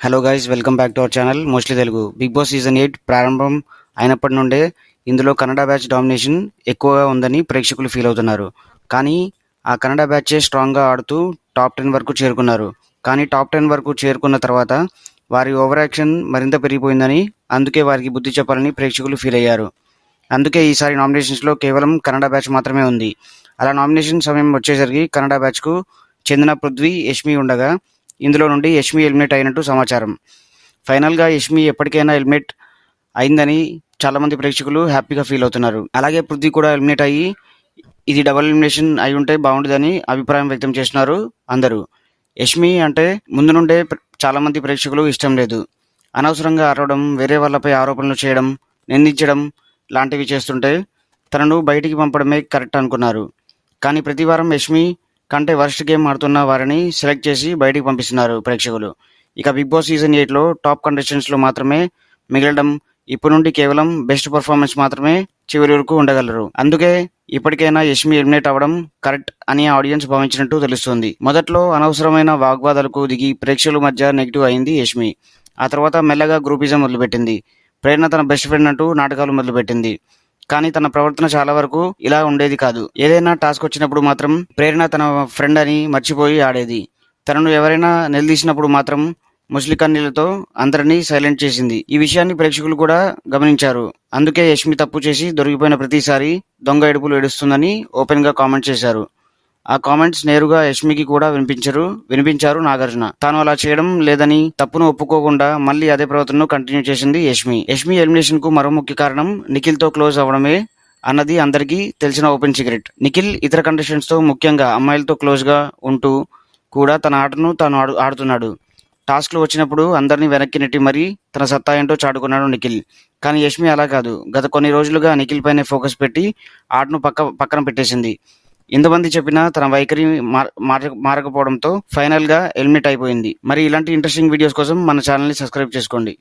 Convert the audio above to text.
Hello guys, welcome back to our channel mostly Telugu. Bigg Boss season 8 ప్రారంభం అయినప్పటి నుండే ఇందులో కన్నడ బ్యాచ్ డామినేషన్ ఎక్కువగా ఉందని ప్రేక్షకులు ఫీల్ అవుతున్నారు. కానీ ఆ కన్నడ బ్యాచే స్ట్రాంగ్గా ఆడుతూ టాప్ 10 వరకు చేరుకున్నారు. కానీ టాప్ 10 వరకు చేరుకున్న తర్వాత వారి ఓవర్ యాక్షన్ మరింత పెరిగిపోయిందని, అందుకే వారికి బుద్ధి చెప్పాలని ప్రేక్షకులు ఫీల్ అయ్యారు. అందుకే ఈసారి నామినేషన్స్లో కేవలం కన్నడ బ్యాచ్ మాత్రమే ఉంది. అలా నామినేషన్ సమయం వచ్చేసరికి కన్నడ బ్యాచ్కు చెందిన పృథ్వీ, యష్మి ఉండగా ఇందులో నుండి యష్మి ఎలిమినేట్ అయినట్టు సమాచారం. ఫైనల్గా యష్మి ఎప్పటికైనా ఎలిమినేట్ అయిందని చాలామంది ప్రేక్షకులు హ్యాపీగా ఫీల్ అవుతున్నారు. అలాగే పృథ్వీ కూడా ఎలిమినేట్ అయ్యి ఇది డబుల్ ఎలిమినేషన్ అయి ఉంటే బాగుండేదని అభిప్రాయం వ్యక్తం చేస్తున్నారు అందరూ. యష్మి అంటే ముందు నుండే చాలామంది ప్రేక్షకులు ఇష్టం లేదు. అనవసరంగా అరవడం, వేరే వాళ్ళపై ఆరోపణలు చేయడం, నిందించడం లాంటివి చేస్తుంటే తనను బయటికి పంపడమే కరెక్ట్ అనుకున్నారు. కానీ ప్రతి వారం యష్మి కంటే వర్స్ట్ గేమ్ ఆడుతున్న వారిని సెలెక్ట్ చేసి బయటికి పంపిస్తున్నారు ప్రేక్షకులు. ఇక బిగ్ బాస్ సీజన్ 8లో టాప్ కంటెస్టెంట్స్లో మాత్రమే మిగలడం, ఇప్పటి నుండి కేవలం బెస్ట్ పర్ఫార్మెన్స్ మాత్రమే చివరి వరకు ఉండగలరు. అందుకే ఇప్పటికైనా యష్మి ఎలిమినేట్ అవ్వడం కరెక్ట్ అని ఆడియన్స్ భావించినట్టు తెలుస్తోంది. మొదట్లో అనవసరమైన వాగ్వాదాలకు దిగి ప్రేక్షకుల మధ్య నెగిటివ్ అయింది యష్మి. ఆ తర్వాత మెల్లగా గ్రూపిజం మొదలుపెట్టింది. ప్రేరణ తన బెస్ట్ ఫ్రెండ్ అంటూ నాటకాలు మొదలుపెట్టింది. కానీ తన ప్రవర్తన చాలా వరకు ఇలా ఉండేది కాదు. ఏదైనా టాస్క్ వచ్చినప్పుడు మాత్రం ప్రేరణ తన ఫ్రెండ్ అని మర్చిపోయి ఆడేది. తనను ఎవరైనా నిలదీసినప్పుడు మాత్రం ముస్లి కన్నీళ్లతో అందరినీ సైలెంట్ చేసింది. ఈ విషయాన్ని ప్రేక్షకులు కూడా గమనించారు. అందుకే యష్మి తప్పు చేసి దొరికిపోయిన ప్రతిసారి దొంగ ఏడుపులు ఏడుస్తుందని ఓపెన్ గా కామెంట్ చేశారు. ఆ కామెంట్స్ నేరుగా యష్మికి కూడా వినిపించారు నాగార్జున. తాను అలా చేయడం లేదని తప్పును ఒప్పుకోకుండా మళ్ళీ అదే ప్రవర్తనను కంటిన్యూ చేసింది యష్మి. యష్మి ఎలిమినేషన్ కు మరో ముఖ్య కారణం నిఖిల్ తో క్లోజ్ అవ్వడమే అన్నది అందరికీ తెలిసిన ఓపెన్ సీక్రెట్. నిఖిల్ ఇతర కంటెస్టెంట్స్ తో, ముఖ్యంగా అమ్మాయిలతో క్లోజ్ గా ఉంటూ కూడా తన ఆటను తాను ఆడుతున్నాడు. టాస్క్లు వచ్చినప్పుడు అందరినీ వెనక్కి నెట్టి మరీ తన సత్తా ఏంటో చాటుకున్నాడు నిఖిల్. కానీ యష్మి అలా కాదు. గత కొన్ని రోజులుగా నిఖిల్ పైనే ఫోకస్ పెట్టి ఆటను పక్కన పెట్టేసింది. ఎంతమంది చెప్పినా తన వైఖరి మారకపోవడంతో ఫైనల్ గా ఎలిమినేట్ అయిపోయింది. మరి ఇలాంటి ఇంట్రెస్టింగ్ వీడియోస్ కోసం మన ఛానల్ ని సబ్స్క్రైబ్ చేసుకోండి.